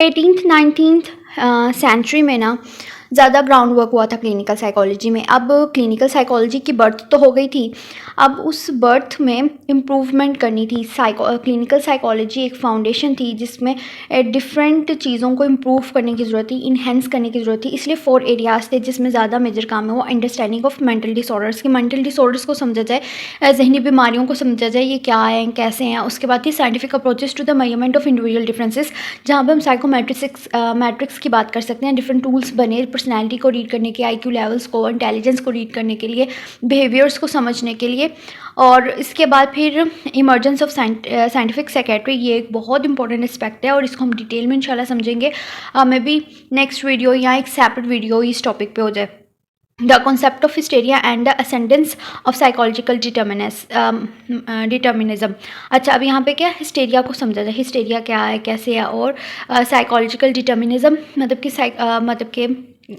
Eighteenth 19th century में ना ज़्यादा ग्राउंड वर्क हुआ था क्लिनिकल साइकोलॉजी में। अब क्लिनिकल साइकोलॉजी की बर्थ तो हो गई थी, अब उस बर्थ में इम्प्रूवमेंट करनी थी। क्लिनिकल साइकोलॉजी एक फाउंडेशन थी जिसमें डिफरेंट चीज़ों को इम्प्रूव करने की ज़रूरत थी, इन्हेंस करने की ज़रूरत थी। इसलिए 4 एरियाज़ थे जिसमें ज़्यादा मेजर काम है वो अंडरस्टैंडिंग ऑफ मेंटल डिसऑर्डर्स की। मेंटल डिसऑर्डर्स को समझा जाए, जहनी बीमारियों को समझा जाए ये क्या है, कैसे हैं। उसके बाद थी scientific approaches to the measurement of individual differences, जहाँ पर हम साइकोमेट्रिक्स मैट्रिक्स की बात कर सकते हैं। डिफरेंट टूल्स बने पर्सनैलिटी को रीड करने के, IQ लेवल्स को, इंटेलिजेंस को रीड करने के लिए, बिहेवियर्स को समझने के लिए। और इसके बाद फिर इमर्जेंस ऑफ साइंटिफिक साइकेट्री, ये एक बहुत इंपॉर्टेंट एस्पेक्ट है और इसको हम डिटेल में इंशाल्लाह समझेंगे। मे बी नेक्स्ट वीडियो या एक सेपरेट वीडियो इस टॉपिक पे हो जाए। The concept of hysteria and the ascendants of psychological determinism. अच्छा, अब यहाँ पे क्या हिस्टेरिया को समझा जाए, हिस्टेरिया क्या है, कैसे है, और साइकोलॉजिकल डिटर्मिनिज्म मतलब कि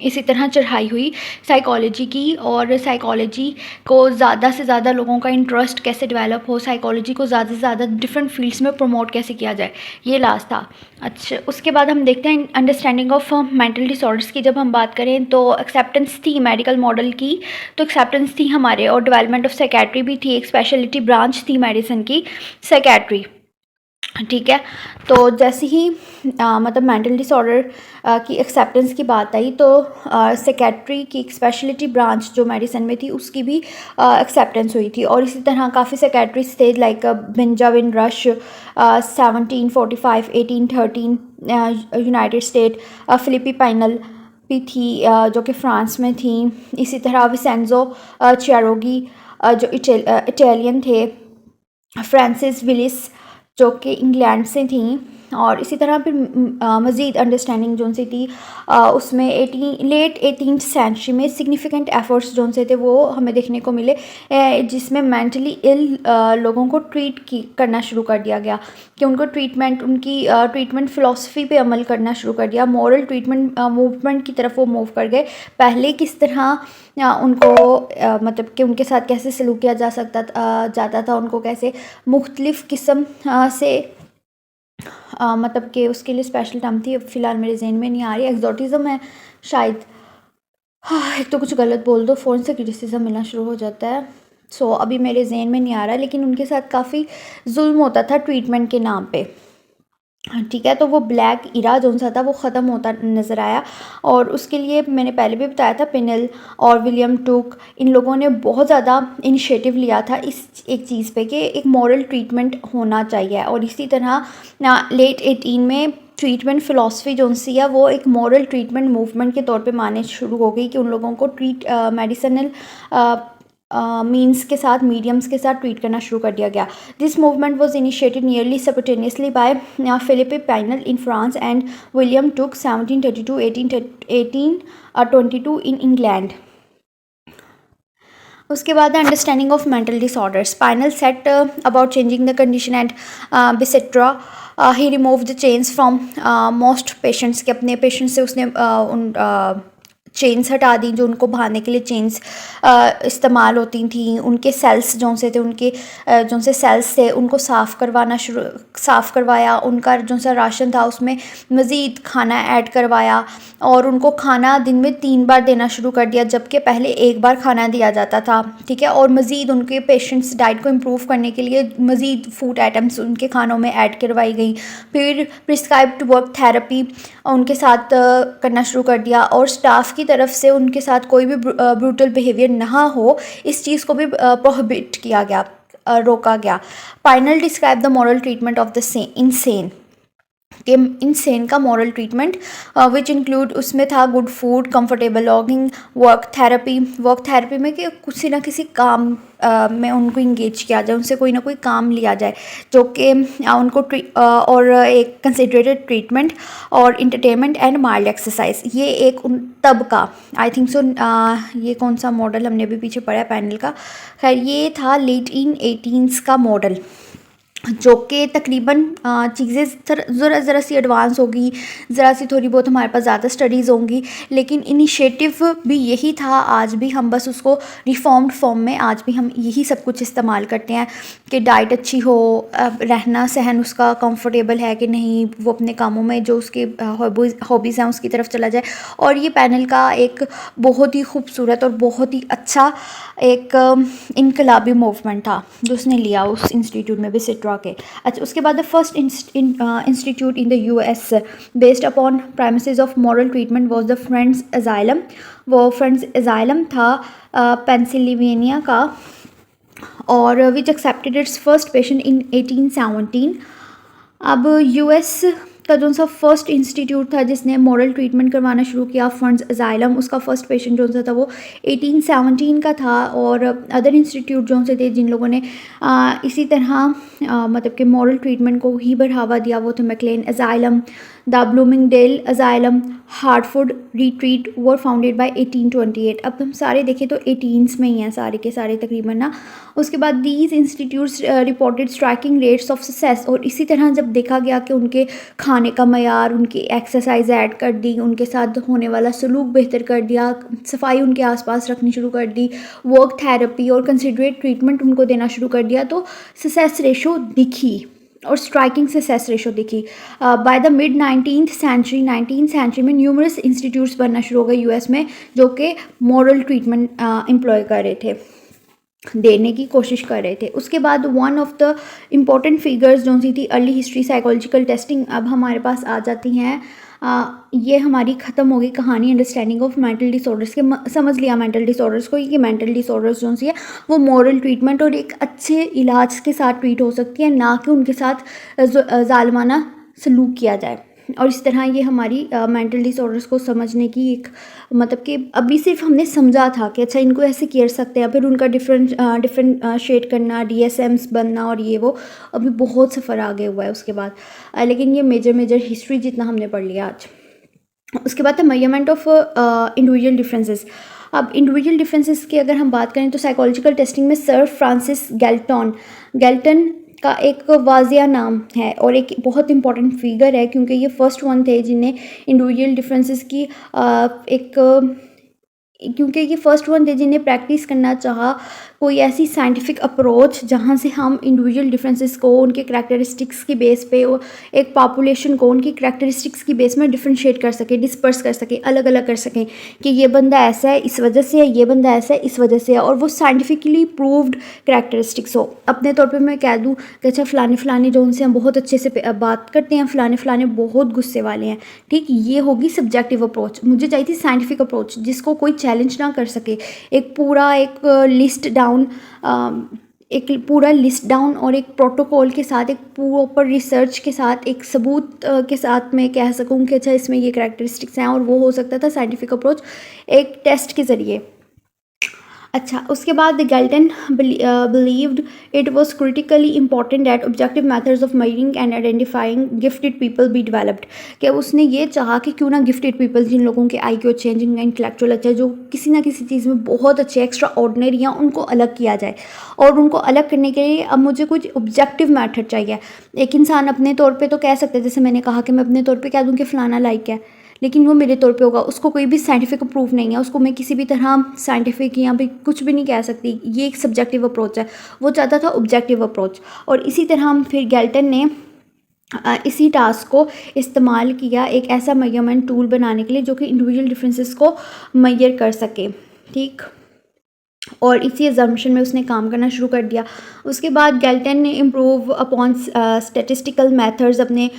इसी तरह चढ़ाई हुई साइकोलॉजी की, और साइकोलॉजी को ज़्यादा से ज़्यादा लोगों का इंटरेस्ट कैसे डेवलप हो, साइकोलॉजी को ज़्यादा से ज़्यादा डिफरेंट फील्ड्स में प्रमोट कैसे किया जाए, ये लास्ट था। अच्छा, उसके बाद हम देखते हैं अंडरस्टैंडिंग ऑफ मेंटल डिसऑर्डर्स की। जब हम बात करें तो एक्सेप्टेंस थी मेडिकल मॉडल की, तो एक्सेप्टेंस थी हमारे, और डेवलपमेंट ऑफ साइकेट्री भी थी, एक स्पेशलिटी ब्रांच थी मेडिसिन की, साइकेट्री। ठीक है, तो जैसे ही मतलब मेंटल डिसऑर्डर की एक्सेप्टेंस की बात आई तो साइकेट्री की एक स्पेशलिटी ब्रांच जो मेडिसिन में थी उसकी भी एक्सेप्टेंस हुई थी। और इसी तरह काफ़ी साइकेट्रिस्ट थे like Benjamin Rush 1745 1813 United State, Philippe Pinel भी थी जो कि फ्रांस में थी। इसी तरह विसेंजो चियारोगी जो इटालियन थे, फ्रांसिस विलिस जो कि इंग्लैंड से थी। और इसी तरह फिर मज़ीद अंडरस्टैंडिंग जो सी थी उसमें लेट 18th सेंचुरी में सिग्निफिकेंट एफर्ट्स जो से थे वो हमें देखने को मिले, जिसमें मेंटली इल लोगों को ट्रीट करना शुरू कर दिया गया, कि उनको उनकी ट्रीटमेंट फ़िलासफ़ी पे अमल करना शुरू कर दिया। मॉरल ट्रीटमेंट मूवमेंट की तरफ वो मूव कर गए। पहले किस तरह उनको मतलब कि उनके साथ कैसे सलूक किया जाता था, उनको कैसे मुख्तलिफ़ किस्म से मतलब कि उसके लिए स्पेशल टर्म थी, फ़िलहाल मेरे जहन में नहीं आ रही, एक्सोटिज़म है शायद। हाँ, एक तो कुछ गलत बोल दो फ़ौरन से क्रिटिसिज्म मिलना शुरू हो जाता है। सो अभी मेरे जहन में नहीं आ रहा, लेकिन उनके साथ काफ़ी जुल्म होता था ट्रीटमेंट के नाम पे। ठीक है, तो वो ब्लैक इरा जो सा था वो ख़त्म होता नज़र आया। और उसके लिए मैंने पहले भी बताया था, पिनल और विलियम टूक, इन लोगों ने बहुत ज़्यादा इनिशिएटिव लिया था इस एक चीज़ पे कि एक मॉरल ट्रीटमेंट होना चाहिए। और इसी तरह लेट 18 में ट्रीटमेंट फ़िलासफ़ी जो सी है वो एक मॉरल ट्रीटमेंट मूवमेंट के तौर पे मानने शुरू हो गई, कि उन लोगों को मेडिसिनल मीन्स के साथ, मीडियम्स के साथ ट्रीट करना शुरू कर दिया गया। This movement was initiated nearly simultaneously by Philippe Pinel in France and William Tuke 1732 1822 in England. उसके बाद understanding of mental disorders, Pinel set about changing the condition and Bicetre he remove the chains from most patients, के अपने patients से उसने उन chains हटा दी, जो उनको बांधने के लिए चेन्स इस्तेमाल होती थी। उनके सेल्स जो से थे, उनके जो से सेल्स थे उनको साफ़ करवाया। उनका जो सा राशन था उसमें मज़ीद खाना ऐड करवाया, और उनको खाना दिन में 3 बार देना शुरू कर दिया, जबकि पहले 1 बार खाना दिया जाता था। ठीक है, और मज़ीद उनके पेशेंट्स डाइट को इम्प्रूव करने के लिए मज़ीद फूड आइटम्स उनके खानों में ऐड करवाई गई। फिर प्रिस्क्राइब्ड वर्क थेरेपी उनके साथ करना शुरू कर दिया, और स्टाफ की तरफ से उनके साथ कोई भी ब्रूटल बिहेवियर ना हो, इस चीज़ को भी प्रोहिबिट किया गया, रोका गया। Pineal describe the moral treatment of the insane, कि इंसेन का मॉरल ट्रीटमेंट विच इंक्लूड, उसमें था good food, comfortable logging, work therapy में कि किसी ना किसी काम में उनको इंगेज किया जाए, उनसे कोई ना कोई काम लिया जाए जो कि उनको और एक कंसिडरेटेड ट्रीटमेंट, और इंटरटेनमेंट एंड माइल्ड एक्सरसाइज। ये एक तब का आई थिंक सो ये कौन सा मॉडल हमने भी पीछे पढ़ा है पैनल का, खैर ये था लेट इन 18s का मॉडल। जो कि तकरीबन चीज़ें ज़रा सी एडवांस होगी, ज़रा सी थोड़ी बहुत हमारे पास ज़्यादा स्टडीज़ होंगी, लेकिन इनिशिएटिव भी यही था। आज भी हम बस उसको रिफॉर्म्ड फॉर्म में आज भी हम यही सब कुछ इस्तेमाल करते हैं कि डाइट अच्छी हो, रहना सहन उसका कंफर्टेबल है कि नहीं, वो अपने कामों में जो उसके हॉबीज़ हैं उसकी तरफ चला जाए। और ये पैनल का एक बहुत ही खूबसूरत और बहुत ही अच्छा एक इनकलाबी मूवमेंट था जो उसने लिया उस इंस्टीट्यूट में विजिट के। अच्छा, उसके बाद the first institute in the US based upon premises of moral treatment was the Friends Asylum. वो फ्रेंड्स एजाइलम था पेंसिल्वेनिया का, और which accepted its first patient in 1817। अब यूएस का जो सा फर्स्ट इंस्टीट्यूट था जिसने मॉरल ट्रीटमेंट करवाना शुरू किया फ्रेंड्स अजाइलम, उसका फर्स्ट पेशेंट जो सा था वो 1817 का था। और अदर इंस्टीट्यूट जो से थे जिन लोगों ने इसी तरह मतलब कि मॉरल ट्रीटमेंट को ही बढ़ावा दिया वो थे McLean asylum, the Bloomingdale asylum, Hartford retreat were founded by 1828। अब हम सारे देखें तो 18s में ही हैं सारे के सारे तकरीबन ना। उसके बाद these institutes reported striking rates of success. और इसी तरह जब देखा गया कि उनके खाने का मयार, उनकी एक्सरसाइज ऐड कर दी, उनके साथ होने वाला सलूक बेहतर कर दिया, सफाई उनके आसपास रखनी शुरू कर दी, वर्क थेरेपी और कंसिडरेट ट्रीटमेंट उनको देना शुरू कर दिया, तो सक्सेस रेशो दिखी और स्ट्राइकिंग सक्सेस रेशो दिखी। By the mid 19th century में न्यूमरस इंस्टीट्यूट्स बनना शुरू हो गए यूएस में जो कि मॉरल ट्रीटमेंट एम्प्लॉय कर रहे थे, देने की कोशिश कर रहे थे। उसके बाद one of the important figures जो सी थी अर्ली हिस्ट्री साइकोलॉजिकल टेस्टिंग, अब हमारे पास आ जाती हैं। ये हमारी ख़त्म हो गई कहानी अंडरस्टैंडिंग ऑफ मेंटल डिसऑर्डर्स के। समझ लिया मेंटल डिसऑर्डर्स को कि मेंटल डिसऑर्डर्स जो सी है वो मॉरल ट्रीटमेंट और एक अच्छे इलाज के साथ ट्रीट हो सकती है, ना कि उनके साथ जालमाना सलूक किया जाए। और इस तरह ये हमारी मेंटल डिसऑर्डर्स को समझने की एक मतलब कि अभी सिर्फ हमने समझा था कि अच्छा इनको ऐसे कर सकते हैं, फिर उनका डिफरेंट शेड करना, डीएसएम्स बनना और ये वो अभी बहुत सफ़र आगे हुआ है उसके बाद। लेकिन ये मेजर हिस्ट्री जितना हमने पढ़ लिया आज। उसके बाद था मेजरमेंट ऑफ इंडिविजुअल डिफरेंसेस। अब इंडिविजुअल डिफरेंसेस की अगर हम बात करें तो साइकोलॉजिकल टेस्टिंग में सर फ्रांसिस गैल्टन का एक वाजिया नाम है और एक बहुत इंपॉर्टेंट फिगर है, क्योंकि ये फर्स्ट वन थे जिन्हें इंडिविजुअल डिफरेंसेस की क्योंकि ये फर्स्ट वन थे जिन्हें प्रैक्टिस करना चाहा कोई ऐसी साइंटिफिक अप्रोच जहाँ से हम इंडिविजुअल डिफरेंसेस को उनके करैक्टरिस्टिक्स की बेस पे और एक पॉपुलेशन को उनकी करैक्टरिस्टिक्स की बेस में डिफ्रेंशिएट कर सके, डिस्पर्स कर सके, अलग अलग कर सकें कि ये बंदा ऐसा है इस वजह से है, ये बंदा ऐसा है इस वजह से है, और वो साइंटिफिकली प्रूव्ड करैक्टरिस्टिक्स हो। अपने तौर पर मैं कह दूँ कि अच्छा फ़लाने जो उनसे हम बहुत अच्छे से बात करते हैं, फ़लाने बहुत गुस्से वाले हैं, ठीक, ये होगी सब्जेक्टिव अप्रोच। मुझे चाहिए थी साइंटिफिक अप्रोच जिसको कोई चैलेंज ना कर सके, एक पूरा एक लिस्ट डाउन एक पूरा लिस्ट डाउन और एक प्रोटोकॉल के साथ, एक प्रॉपर रिसर्च के साथ, एक सबूत के साथ मैं कह सकूं कि अच्छा इसमें ये करैक्टरिस्टिक्स हैं, और वो हो सकता था साइंटिफिक अप्रोच एक टेस्ट के ज़रिए। अच्छा, उसके बाद Galton believed it was critically important that objective methods of measuring and identifying gifted people be developed. कि उसने ये चाहा कि क्यों ना गिफ्टेड पीपल, जिन लोगों के IQ अच्छे हैं, जिनका इंटेलेक्चुअल अच्छा है, जो किसी ना किसी चीज़ में बहुत अच्छे एक्स्ट्रा ऑर्डिनरी हैं, उनको अलग किया जाए। और उनको अलग करने के लिए अब मुझे कुछ ऑब्जेक्टिव मेथड चाहिए। एक इंसान अपने तौर पर तो कह सकते हैं, जैसे मैंने कहा कि मैं अपने तौर पर कह दूँ कि फ़लाना लाइक है, लेकिन वो मेरे तौर पे होगा, उसको कोई भी साइंटिफिक प्रूफ नहीं है, उसको मैं किसी भी तरह साइंटिफिक या भी कुछ भी नहीं कह सकती, ये एक सब्जेक्टिव अप्रोच है। वो चाहता था ऑब्जेक्टिव अप्रोच। और इसी तरह हम फिर गैल्टन ने इसी टास्क को इस्तेमाल किया एक ऐसा मेजरमेंट टूल बनाने के लिए जो कि इंडिविजुअल डिफरेंसेस को मेजर कर सके, ठीक। और इसी एजम्पशन में उसने काम करना शुरू कर दिया। उसके बाद गैल्टन ने इम्प्रूव अपॉन स्टैटिस्टिकल मेथड्स, अपने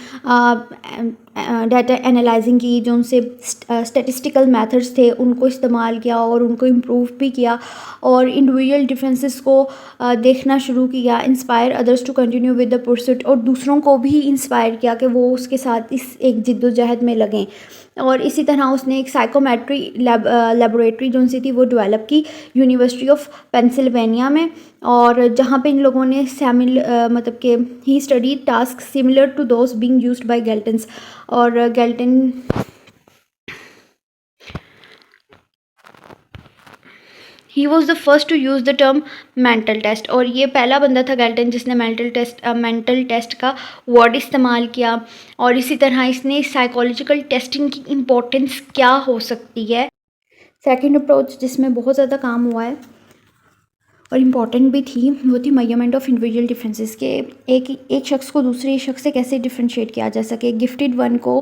डाटा एनालाइजिंग की, जो उनसे स्टैटिस्टिकल मेथड्स थे उनको इस्तेमाल किया और उनको इम्प्रूव भी किया, और इंडिविजुअल डिफरेंसेस को देखना शुरू किया। Inspire others to continue with the pursuit, और दूसरों को भी इंस्पायर किया कि वो उसके साथ इस एक जिद्दोजहद में लगें। और इसी तरह उसने एक साइकोमेट्री लेबोरेटरी जो सी थी वो डेवलप की यूनिवर्सिटी ऑफ पेंसिल्वेनिया में, और जहाँ पे इन लोगों ने मतलब कि he study task similar to those being used by Galtons. और he was the first to use the term mental test, और ये पहला बंदा था गैल्टन जिसने मेंटल टेस्ट का वर्ड इस्तेमाल किया। और इसी तरह इसने साइकोलॉजिकल टेस्टिंग की इम्पोर्टेंस क्या हो सकती है, सेकंड अप्रोच जिसमें बहुत ज़्यादा काम हुआ है और इम्पॉर्टेंट भी थी, वो थी मेजरमेंट ऑफ इंडिविजुअल डिफरेंसेस के एक शख्स को दूसरे शख्स से कैसे डिफ्रेंशिएट किया जा सके, गिफ्टेड वन को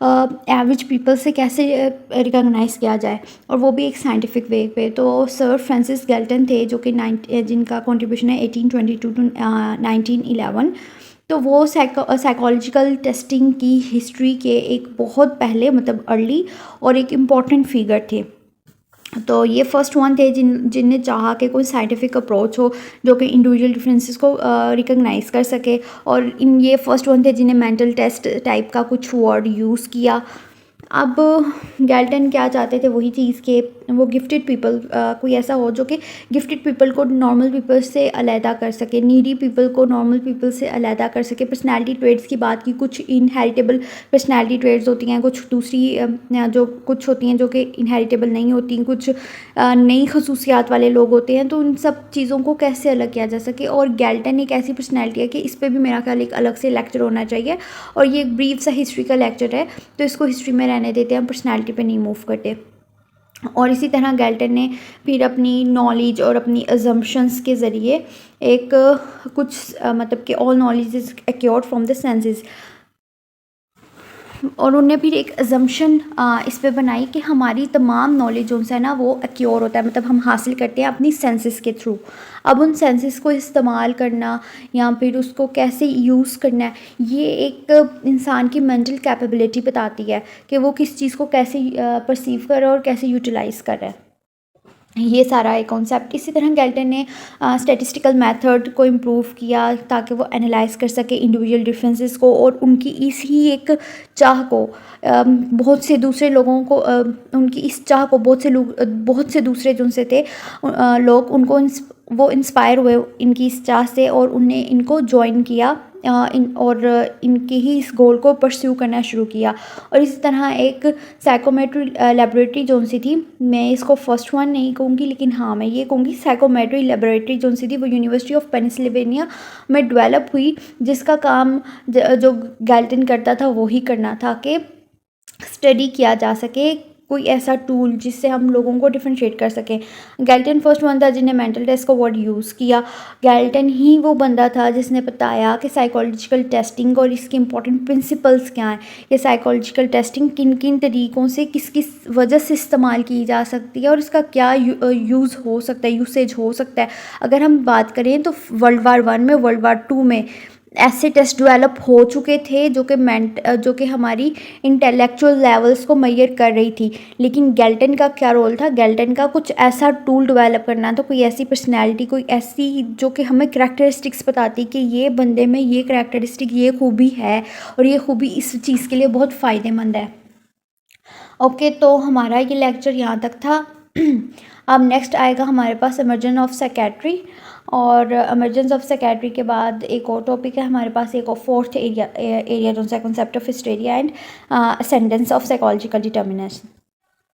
एवरेज पीपल से कैसे रिकॉग्नाइज़ किया जाए, और वो भी एक साइंटिफिक वे पे। तो सर फ्रांसिस गैल्टन थे जो कि जिनका कंट्रीब्यूशन है 1822 टू 1911। तो वो साइकोलॉजिकल टेस्टिंग की हिस्ट्री के एक बहुत पहले मतलब अर्ली और एक इम्पॉर्टेंट फिगर थे। तो ये फर्स्ट वन थे जिनने चाहा कि कोई साइंटिफिक अप्रोच हो जो कि इंडिविजुअल डिफरेंसेस को रिकॉग्नाइज़ कर सके, और ये फर्स्ट वन थे जिन्हें मेंटल टेस्ट टाइप का कुछ वर्ड यूज़ किया। अब गैल्टन क्या चाहते थे, वही चीज़ के वो गिफ्टेड पीपल कोई ऐसा हो जो कि गिफ्टेड पीपल को नॉर्मल पीपल से अलहदा कर सके, नीडी पीपल को नॉर्मल पीपल से अलहदा कर सके। पर्सनैलिटी ट्रेड्स की बात की, कुछ इनहेरिटेबल पर्सनैलिटी ट्रेड्स होती हैं, कुछ दूसरी जो कुछ होती हैं जो कि इनहेरिटेबल नहीं होती, कुछ नई खसूसियात वाले लोग होते हैं। तो उन सब चीज़ों को कैसे अलग किया जा सके, और गैल्टन एक ऐसी पर्सनैलिटी है कि इस पर भी मेरा ख्याल एक अलग से लेक्चर होना चाहिए, और ये एक ब्रीफ सा हिस्ट्री का लेक्चर है तो इसको हिस्ट्री में रहने देते हैं, पर्सनैलिटी पे नहीं मूव करते। और इसी तरह गैल्टन ने फिर अपनी नॉलेज और अपनी अजम्पशंस के ज़रिए एक कुछ मतलब कि all knowledge is acquired from the senses, और उन्होंने फिर एक अजम्पशन इस पे बनाई कि हमारी तमाम नॉलेज उनसे है ना वो एक्योर होता है, मतलब हम हासिल करते हैं अपनी सेंसेस के थ्रू। अब उन सेंसेस को इस्तेमाल करना या फिर उसको कैसे यूज़ करना है, ये एक इंसान की मेंटल कैपेबिलिटी बताती है कि वो किस चीज़ को कैसे परसीव कर रहा है और कैसे यूटिलाइज़ कर रहा है, ये सारा एक कॉन्सेप्ट। इसी तरह गैल्टन ने स्टैटिस्टिकल मेथड को इम्प्रूव किया ताकि वो एनालाइज कर सके इंडिविजुअल डिफरेंसेस को, और उनकी इसी एक चाह को बहुत से दूसरे लोगों को उनकी इस चाह को बहुत से दूसरे जो उनसे थे लोग उनको वो इंस्पायर हुए इनकी इस चाह से, और उनने इनको ज्वाइन किया और इनके ही इस गोल को परस्यू करना शुरू किया। और इसी तरह एक साइकोमेट्री लेबोरेटरी जो सी थी, मैं इसको फर्स्ट वन नहीं कहूँगी लेकिन हाँ मैं ये कहूँगी साइकोमेट्री लेबोरेटरी जो सी थी वो यूनिवर्सिटी ऑफ पेनिसिल्वेनिया में डेवलप हुई, जिसका काम जो गैल्टन करता था वही करना था कि स्टडी किया जा सके कोई ऐसा टूल जिससे हम लोगों को डिफ्रेंशिएट कर सकें। गैल्टन फर्स्ट वन था जिन्हें मेंटल टेस्ट का वर्ड यूज़ किया। गैल्टन ही वो बंदा था जिसने बताया कि साइकोलॉजिकल टेस्टिंग और इसके इंपॉर्टेंट प्रिंसिपल्स क्या हैं, ये साइकोलॉजिकल टेस्टिंग किन किन तरीक़ों से किस किस वजह से इस्तेमाल की जा सकती है और इसका क्या यूज़ हो सकता है, यूसेज हो सकता है। अगर हम बात करें तो वर्ल्ड वार 1 में, वर्ल्ड वार 2 में ऐसे टेस्ट डेवलप हो चुके थे जो कि हमारी इंटेलेक्चुअल लेवल्स को मेजर कर रही थी, लेकिन गैल्टन का क्या रोल था, गैल्टन का कुछ ऐसा टूल डेवलप करना था, कोई ऐसी पर्सनैलिटी, कोई ऐसी जो कि हमें करैक्टरिस्टिक्स बताती कि ये बंदे में ये करैक्टरिस्टिक, ये खूबी है और ये खूबी इस चीज़ के लिए बहुत फ़ायदेमंद है। ओके, तो हमारा ये लेक्चर यहाँ तक था। अब नेक्स्ट आएगा हमारे पास इमर्जेंस ऑफ साइकेट्री, और इमर्जेंस ऑफ साइकेट्री के बाद एक और टॉपिक है हमारे पास, एक और फोर्थ एरिया जो सा concept of hysteria and ascendants of psychological determination.